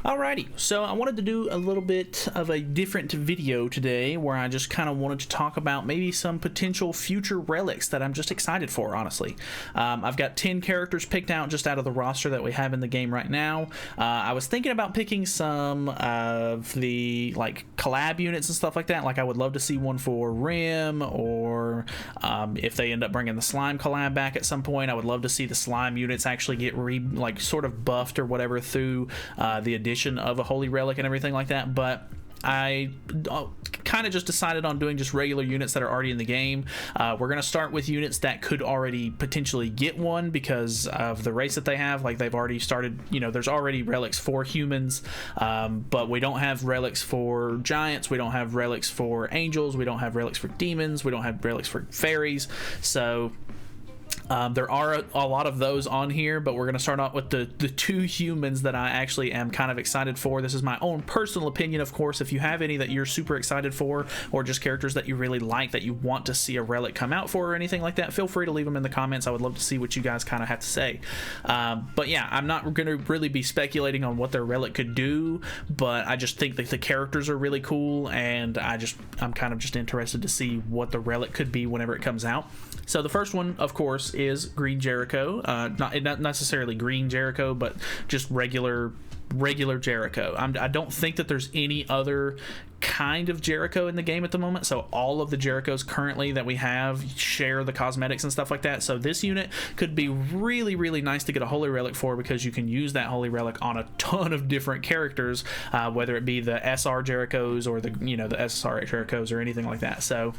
Alrighty, so I wanted to do a little bit of a different video today where I just kind of wanted to talk about maybe some potential future relics that I'm just excited for, honestly. I've got 10 characters picked out just out of the roster that we have in the game right now. I was thinking about picking some of the like collab units and stuff like that. Like I would love to see one for Rim, or if they end up bringing the slime collab back at some point, I would love to see the slime units actually get sort of buffed or whatever through the addition of a holy relic and everything like that. But I kind of just decided on doing just regular units that are already in the game. We're going to start with units that could already potentially get one because of the race that they have. Like they've already started, you know, there's already relics for humans, but we don't have relics for giants, we don't have relics for angels, we don't have relics for demons, we don't have relics for fairies. So there are a lot of those on here, but we're going to start out with the two humans that I actually am kind of excited for. This is my own personal opinion, of course. If you have any that you're super excited for, or just characters that you really like that you want to see a relic come out for or anything like that, feel free to leave them in the comments. I would love to see what you guys kind of have to say. But yeah, I'm not going to really be speculating on what their relic could do, but I just think that the characters are really cool, and I'm kind of just interested to see what the relic could be whenever it comes out. So the first one, of course, is Green Jericho. Not necessarily Green Jericho, but just regular Jericho. I don't think that there's any other kind of Jericho in the game at the moment, so all of the Jerichos currently that we have share the cosmetics and stuff like that. So this unit could be really, really nice to get a holy relic for, because you can use that holy relic on a ton of different characters, whether it be the SR Jerichos or the SSR Jerichos or anything like that. So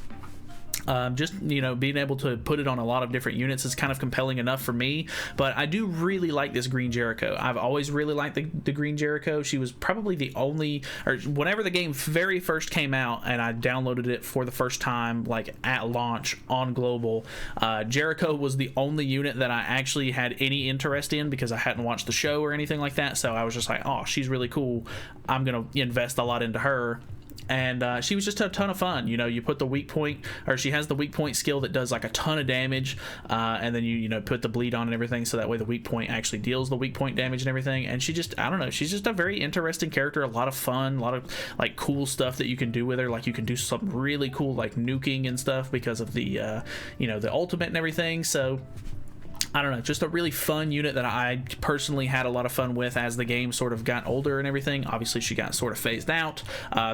just, you know, being able to put it on a lot of different units is kind of compelling enough for me. But I do really like this Green Jericho. I've always really liked the Green Jericho. She was probably the only, or whenever the game very first came out and I downloaded it for the first time, like at launch on global, Jericho was the only unit that I actually had any interest in, because I hadn't watched the show or anything like that. So I was just like, oh, she's really cool, I'm gonna invest a lot into her. And she was just a ton of fun. You know, you put the weak point, or she has the weak point skill that does like a ton of damage, and then you put the bleed on and everything, so that way the weak point actually deals the weak point damage and everything. And she just, I don't know, she's just a very interesting character, a lot of fun, a lot of like cool stuff that you can do with her. Like you can do some really cool like nuking and stuff because of the the ultimate and everything. So I don't know, just a really fun unit that I personally had a lot of fun with as the game sort of got older and everything. Obviously, she got sort of phased out.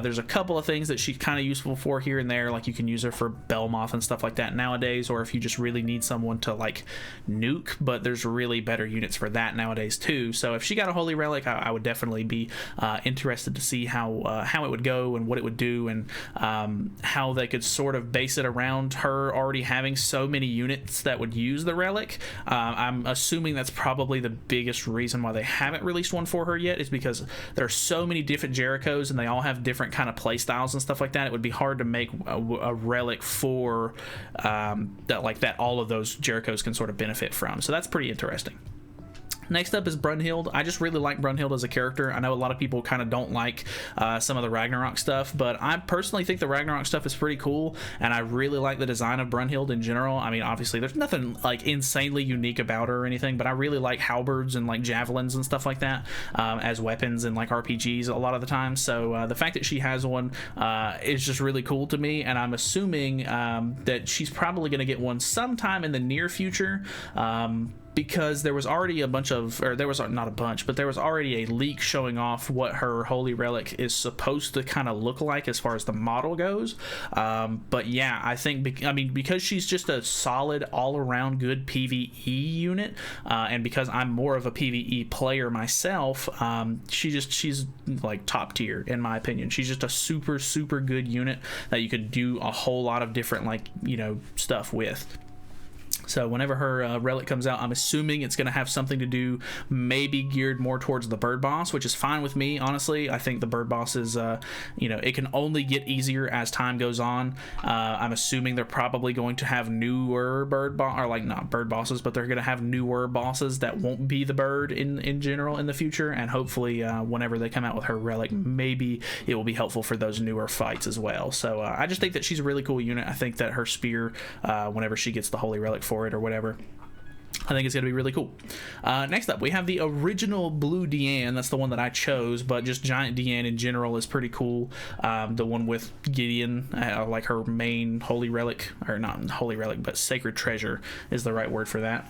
There's a couple of things that she's kind of useful for here and there, like you can use her for Belmoth and stuff like that nowadays, or if you just really need someone to like nuke, but there's really better units for that nowadays too. So if she got a Holy Relic, I would definitely be interested to see how it would go and what it would do, and how they could sort of base it around her already having so many units that would use the Relic. I'm assuming that's probably the biggest reason why they haven't released one for her yet, is because there are so many different Jerichos and they all have different kind of play styles and stuff like that. It would be hard to make a relic for that all of those Jerichos can sort of benefit from. So that's pretty interesting. Next up is Brunhild. I just really like Brunhild as a character. I know a lot of people kind of don't like some of the Ragnarok stuff, but I personally think the Ragnarok stuff is pretty cool, and I really like the design of Brunhild in general. I mean, obviously, there's nothing like insanely unique about her or anything, but I really like halberds and like javelins and stuff like that as weapons and like RPGs a lot of the time. So the fact that she has one is just really cool to me, and I'm assuming that she's probably going to get one sometime in the near future. Because there was already a bunch of, or there was not a bunch, but there was already a leak showing off what her Holy Relic is supposed to kind of look like as far as the model goes. But yeah, I think, because she's just a solid all-around good PvE unit, and because I'm more of a PvE player myself, she's like top tier in my opinion. She's just a super, super good unit that you could do a whole lot of different stuff with. So whenever her relic comes out, I'm assuming it's going to have something to do, maybe geared more towards the bird boss, which is fine with me, honestly. I think the bird boss is, it can only get easier as time goes on. I'm assuming they're probably going to have newer not bird bosses, but they're going to have newer bosses that won't be the bird in general in the future. And hopefully whenever they come out with her relic, maybe it will be helpful for those newer fights as well. So I just think that she's a really cool unit. I think that her spear, whenever she gets the Holy Relic for it or whatever, I think it's going to be really cool. Next up, we have the original blue Dionne. That's the one that I chose, but just giant Dionne in general is pretty cool. The one with Gideon, like her main holy relic, or not holy relic, but sacred treasure is the right word for that.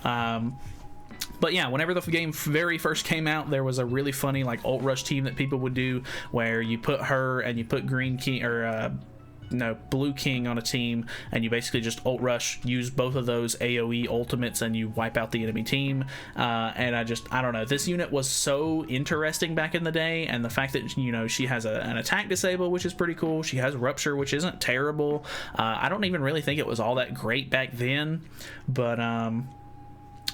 But yeah, whenever the game very first came out, there was a really funny like ult rush team that people would do where you put her and you put green king, or no, blue king on a team, and you basically just ult rush, use both of those AoE ultimates, and you wipe out the enemy team. And I don't know, this unit was so interesting back in the day, and the fact that, you know, she has an attack disable, which is pretty cool. She has rupture, which isn't terrible. I don't even really think it was all that great back then, but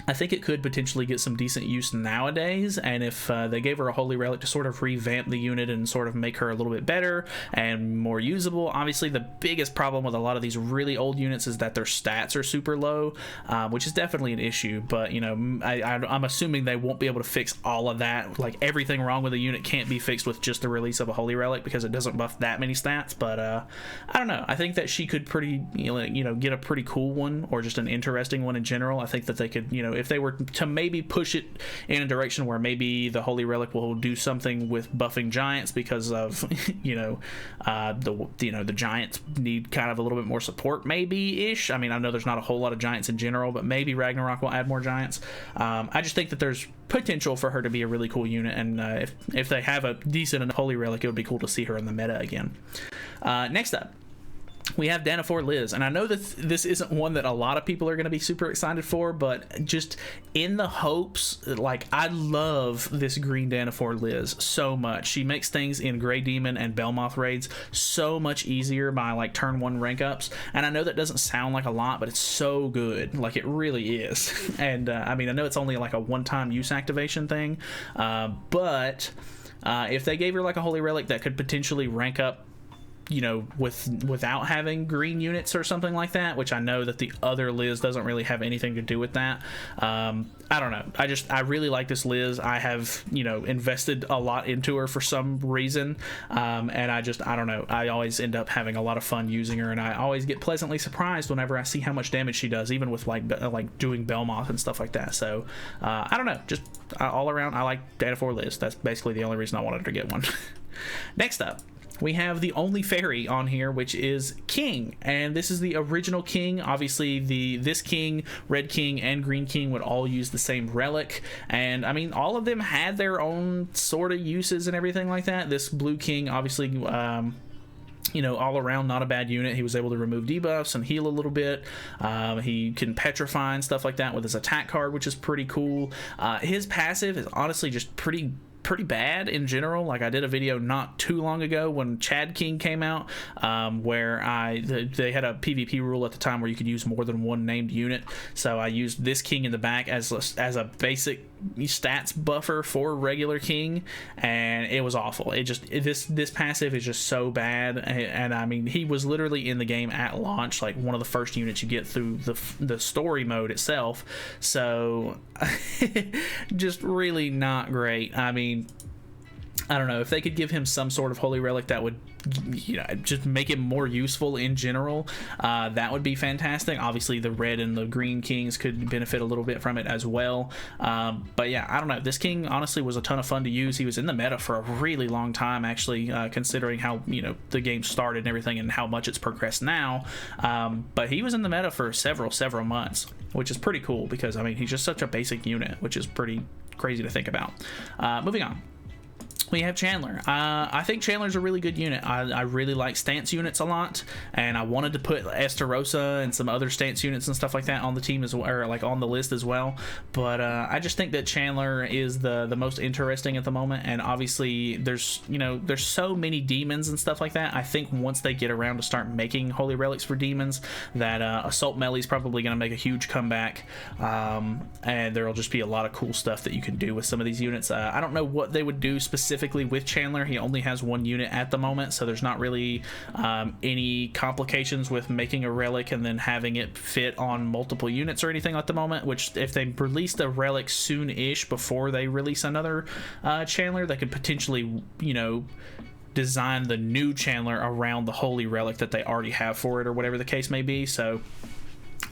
I think it could potentially get some decent use nowadays, and if they gave her a holy relic to sort of revamp the unit and sort of make her a little bit better and more usable. Obviously, the biggest problem with a lot of these really old units is that their stats are super low, which is definitely an issue, but, you know, I'm assuming they won't be able to fix all of that. Like, everything wrong with a unit can't be fixed with just the release of a holy relic, because it doesn't buff that many stats, but I don't know. I think that she could get a pretty cool one, or just an interesting one in general. I think that they could, you know, if they were to maybe push it in a direction where maybe the holy relic will do something with buffing giants, because of the giants need kind of a little bit more support, maybe ish. I mean, I know there's not a whole lot of giants in general, but maybe Ragnarok will add more giants. I just think that there's potential for her to be a really cool unit, and if they have a decent holy relic, it would be cool to see her in the meta again. Next up, we have Danafor Liz, and I know that this isn't one that a lot of people are going to be super excited for, but just in the hopes, like, I love this green Danafor Liz so much. She makes things in Grey Demon and Belmoth raids so much easier by like turn 1 rank ups, and I know that doesn't sound like a lot, but it's so good. Like, it really is. And I mean, I know it's only like a one-time use activation thing, but if they gave her like a holy relic that could potentially rank up, you know, without having green units or something like that, which I know that the other Liz doesn't really have anything to do with that. I don't know. I really like this Liz. I have, you know, invested a lot into her for some reason, and I don't know. I always end up having a lot of fun using her, and I always get pleasantly surprised whenever I see how much damage she does, even with like doing Belmoth and stuff like that. So I don't know. Just all around, I like Danafor Liz. That's basically the only reason I wanted to get one. Next up, we have the only fairy on here, which is King, and this is the original King. Obviously, this King, Red King, and Green King would all use the same relic, and I mean, all of them had their own sort of uses and everything like that. This Blue King, obviously, you know, all around not a bad unit. He was able to remove debuffs and heal a little bit. He can petrify and stuff like that with his attack card, which is pretty cool. His passive is honestly just pretty bad in general. Like, I did a video not too long ago when Chad King came out, where they had a PvP rule at the time where you could use more than one named unit, so I used this King in the back as a basic stats buffer for regular King, and it was awful. This passive is just so bad, and I mean, he was literally in the game at launch, like one of the first units you get through the story mode itself, so just really not great. I mean, I don't know, if they could give him some sort of holy relic that would, you know, just make him more useful in general, that would be fantastic. Obviously, the red and the green Kings could benefit a little bit from it as well. But yeah, I don't know. This King honestly was a ton of fun to use. He was in the meta for a really long time, actually, considering how, you know, the game started and everything and how much it's progressed now. But he was in the meta for several months, which is pretty cool, because I mean, he's just such a basic unit, which is pretty crazy to think about. Moving on, we have Chandler. I think Chandler's a really good unit. I really like stance units a lot, and I wanted to put Esterosa and some other stance units and stuff like that on the team as well, or like on the list as well. But I just think that Chandler is the most interesting at the moment, and obviously there's so many demons and stuff like that. I think once they get around to start making holy relics for demons, that Assault Melee is probably going to make a huge comeback, and there'll just be a lot of cool stuff that you can do with some of these units. I don't know what they would do specifically with Chandler. He only has one unit at the moment, so there's not really any complications with making a relic and then having it fit on multiple units or anything at the moment, which if they released a relic soon-ish before they release another Chandler, they could potentially, you know, design the new Chandler around the holy relic that they already have for it, or whatever the case may be. So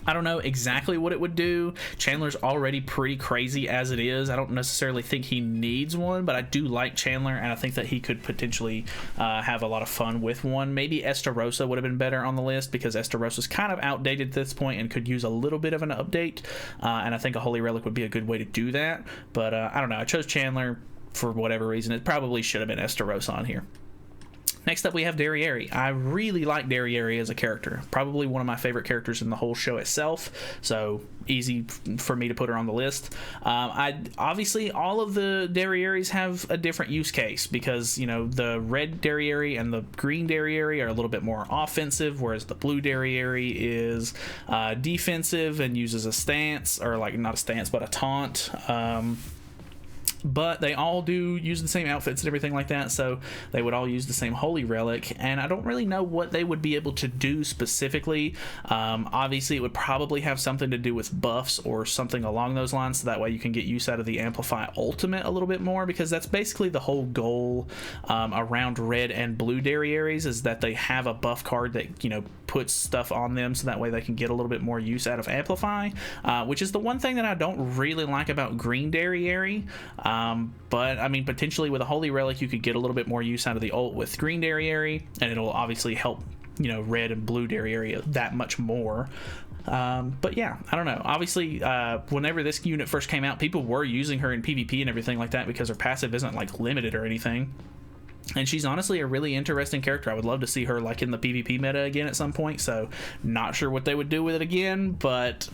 I don't know exactly what it would do. Chandler's already pretty crazy as it is. I don't necessarily think he needs one, but I do like Chandler, and I think that he could potentially have a lot of fun with one. Maybe Estarossa would have been better on the list, because Esterossa's kind of outdated at this point and could use a little bit of an update, and I think a Holy Relic would be a good way to do that. But I don't know. I chose Chandler for whatever reason. It probably should have been Estarossa on here. Next up, we have Derriere. I really like Derriere as a character. Probably one of my favorite characters in the whole show itself, so easy for me to put her on the list. Obviously, all of the Derrieres have a different use case, because, you know, the red Derriere and the green Derriere are a little bit more offensive, whereas the blue Derriere is defensive and uses a stance, or like not a stance, but a taunt. But they all do use the same outfits and everything like that, so they would all use the same Holy Relic, and I don't really know what they would be able to do specifically. Obviously, it would probably have something to do with buffs or something along those lines, so that way you can get use out of the Amplify Ultimate a little bit more, because that's basically the whole goal around red and blue Derrieres, is that they have a buff card that, you know, puts stuff on them, so that way they can get a little bit more use out of Amplify, which is the one thing that I don't really like about green Derriere. But I mean, potentially with a Holy Relic, you could get a little bit more use out of the ult with green Derriere, and it'll obviously help, you know, red and blue Derriere that much more. But yeah, I don't know. Obviously, whenever this unit first came out, people were using her in PvP and everything like that, because her passive isn't like limited or anything. And she's honestly a really interesting character. I would love to see her like in the PvP meta again at some point, so not sure what they would do with it again, but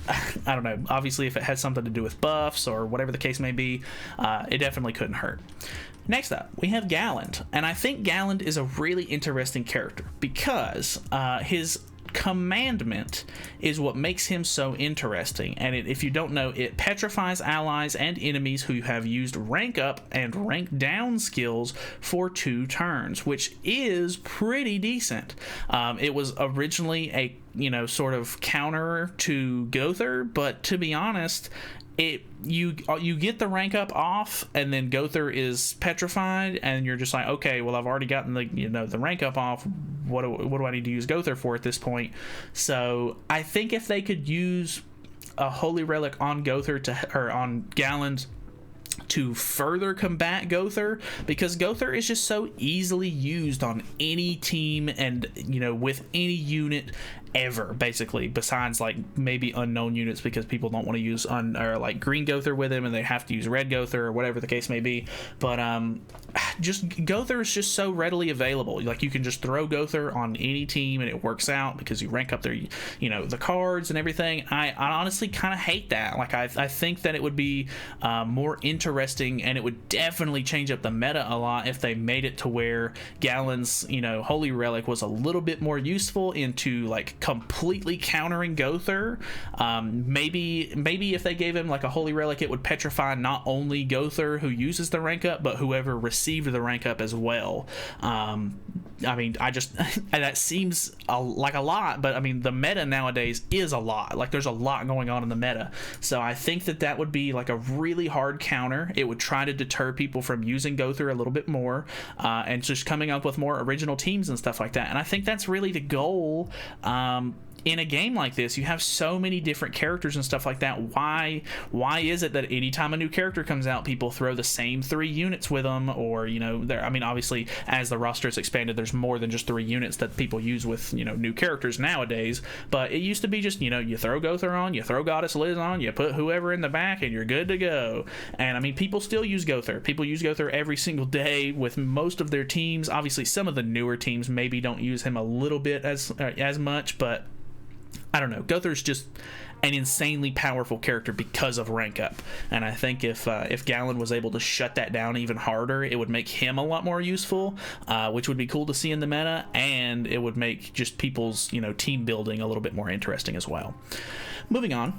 I don't know. Obviously, if it had something to do with buffs or whatever the case may be, it definitely couldn't hurt. Next up, we have Galleon, and I think Galleon is a really interesting character, because his commandment is what makes him so interesting, and if you don't know, it petrifies allies and enemies who have used rank up and rank down skills for 2 turns, which is pretty decent. It was originally a, you know, sort of counter to Gowther, but to be honest, you get the rank up off, and then Gowther is petrified, and you're just like, okay, well, I've already gotten the, you know, the rank up off. What do I need to use Gowther for at this point? So I think if they could use a Holy Relic on Gowther or on Galleon to further combat Gowther, because Gowther is just so easily used on any team, and, you know, with any unit ever, basically, besides like maybe unknown units, because people don't want to use or like green Gowther with him, and they have to use red Gowther or whatever the case may be. But just Gowther is just so readily available. Like, you can just throw Gowther on any team and it works out, because you rank up their, you know, the cards and everything. I honestly kind of hate that. Like, I think that it would be more interesting, and it would definitely change up the meta a lot if they made it to where Galleon's, you know, Holy Relic was a little bit more useful into like completely countering Gowther. Maybe if they gave him like a Holy Relic, it would petrify not only Gowther, who uses the rank up, but whoever received the rank up as well. I mean, I just that seems like a lot, but I mean, the meta nowadays is a lot. Like, there's a lot going on in the meta, so I think that would be like a really hard counter. It would try to deter people from using Gowther a little bit more, and just coming up with more original teams and stuff like that. And I think that's really the goal. In a game like this, you have so many different characters and stuff like that. Why is it that anytime a new character comes out, people throw the same 3 units with them? Or, you know, I mean, obviously, as the roster is expanded, there's more than just 3 units that people use with, you know, new characters nowadays. But it used to be just, you know, you throw Gowther on, you throw Goddess Liz on, you put whoever in the back, and you're good to go. And I mean, people still use Gowther. People use Gowther every single day with most of their teams. Obviously, some of the newer teams maybe don't use him a little bit as much, but I don't know. Gowther's just an insanely powerful character because of rank up, and I think if Galleon was able to shut that down even harder, it would make him a lot more useful, which would be cool to see in the meta, and it would make just people's, you know, team building a little bit more interesting as well. Moving on,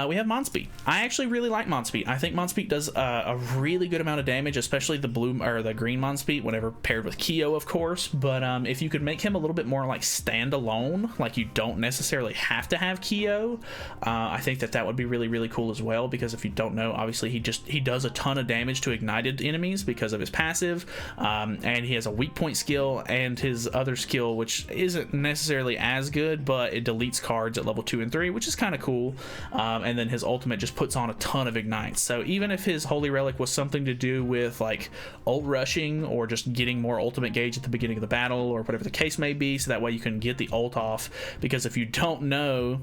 we have Modspeed. I actually really like Modspeed. I think Modspeed does a really good amount of damage, especially the blue or the green Modspeed whenever paired with Kyo, of course. But if you could make him a little bit more like standalone, like you don't necessarily have to have Kyo, I think that would be really, really cool as well. Because if you don't know, obviously he does a ton of damage to ignited enemies because of his passive, and he has a weak point skill and his other skill, which isn't necessarily as good, but it deletes cards at level 2 and 3, which is kind of cool. cool. And then his ultimate just puts on a ton of ignites. So even if his Holy Relic was something to do with like ult rushing or just getting more ultimate gauge at the beginning of the battle or whatever the case may be, so that way you can get the ult off, because if you don't know,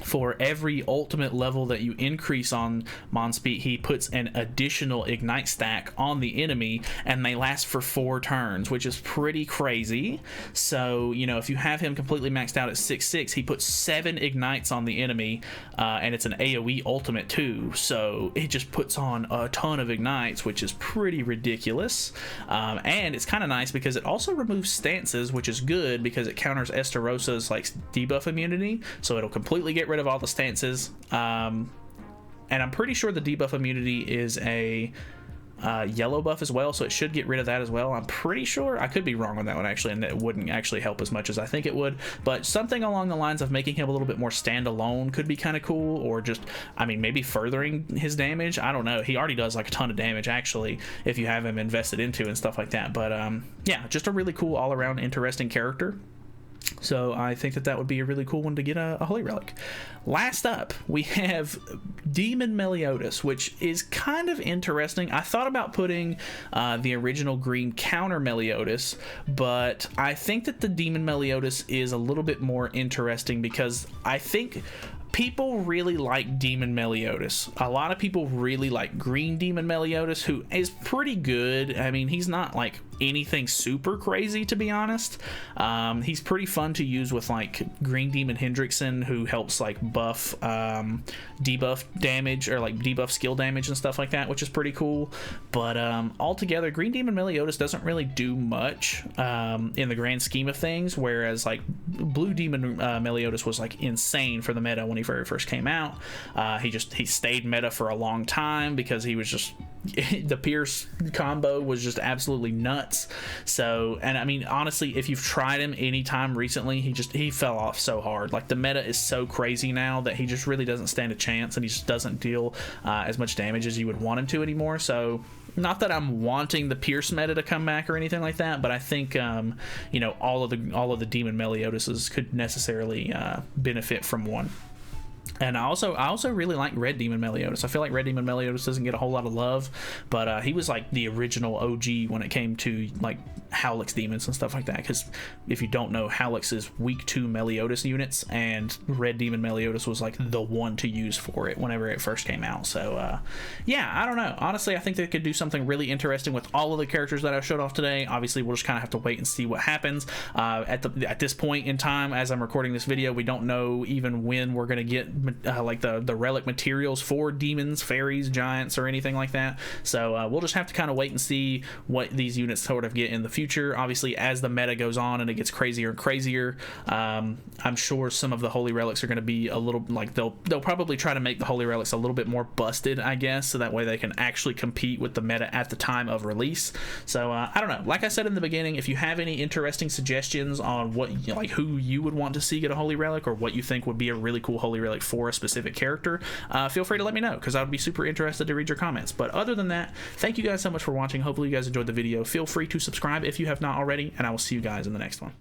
for every ultimate level that you increase on Modspeed, he puts an additional ignite stack on the enemy, and they last for 4 turns, which is pretty crazy. So, you know, if you have him completely maxed out at 6/6, he puts 7 ignites on the enemy, and it's an AoE ultimate too. So it just puts on a ton of ignites, which is pretty ridiculous. And it's kind of nice because it also removes stances, which is good because it counters Estarosa's like debuff immunity. So it'll completely get rid of all the stances, and I'm pretty sure the debuff immunity is a yellow buff as well, so it should get rid of that as well. I'm pretty sure. I could be wrong on that one actually, and it wouldn't actually help as much as I think it would, but something along the lines of making him a little bit more standalone could be kind of cool, or just, I mean, maybe furthering his damage. I don't know. He already does like a ton of damage actually if you have him invested into and stuff like that, but yeah, just a really cool all around interesting character. So I think that would be a really cool one to get a Holy Relic. Last up, we have Demon Melios, which is kind of interesting. I thought about putting the original green counter Melios, but I think that the Demon Melios is a little bit more interesting because I think people really like Demon Melios. A lot of people really like Green Demon Melios, who is pretty good. I mean, he's not like anything super crazy, to be honest. He's pretty fun to use with like Green Demon Hendrickson, who helps like buff debuff damage, or like debuff skill damage and stuff like that, which is pretty cool. But altogether, Green Demon Melios doesn't really do much in the grand scheme of things, whereas like Blue Demon Melios was like insane for the meta when he very first came out. He stayed meta for a long time because he was just the Pierce combo was just absolutely nuts. So, and I mean, honestly, if you've tried him anytime recently, he fell off so hard. Like, the meta is so crazy now that he just really doesn't stand a chance, and he just doesn't deal as much damage as you would want him to anymore. So, not that I'm wanting the Pierce meta to come back or anything like that, but I think you know, all of the Demon Melioses could necessarily benefit from one. And I also really like Red Demon Melios. I feel like Red Demon Melios doesn't get a whole lot of love, but he was like the original OG when it came to like Howlix demons and stuff like that. Because if you don't know, Howlix is weak to Melios units, and Red Demon Melios was like the one to use for it whenever it first came out. So yeah, I don't know. Honestly, I think they could do something really interesting with all of the characters that I showed off today. Obviously, we'll just kind of have to wait and see what happens. At this point in time, as I'm recording this video, we don't know even when we're gonna get like the relic materials for demons, fairies, giants, or anything like that. So we'll just have to kind of wait and see what these units sort of get in the future. Obviously, as the meta goes on and it gets crazier and crazier, I'm sure some of the Holy Relics are going to be a little, like, they'll probably try to make the Holy Relics a little bit more busted, I guess, so that way they can actually compete with the meta at the time of release. So I don't know. Like I said in the beginning, if you have any interesting suggestions on what, you know, like who you would want to see get a Holy Relic, or what you think would be a really cool Holy Relic for a specific character, feel free to let me know, because I would be super interested to read your comments. But other than that, thank you guys so much for watching. Hopefully you guys enjoyed the video. Feel free to subscribe if you have not already, and I will see you guys in the next one.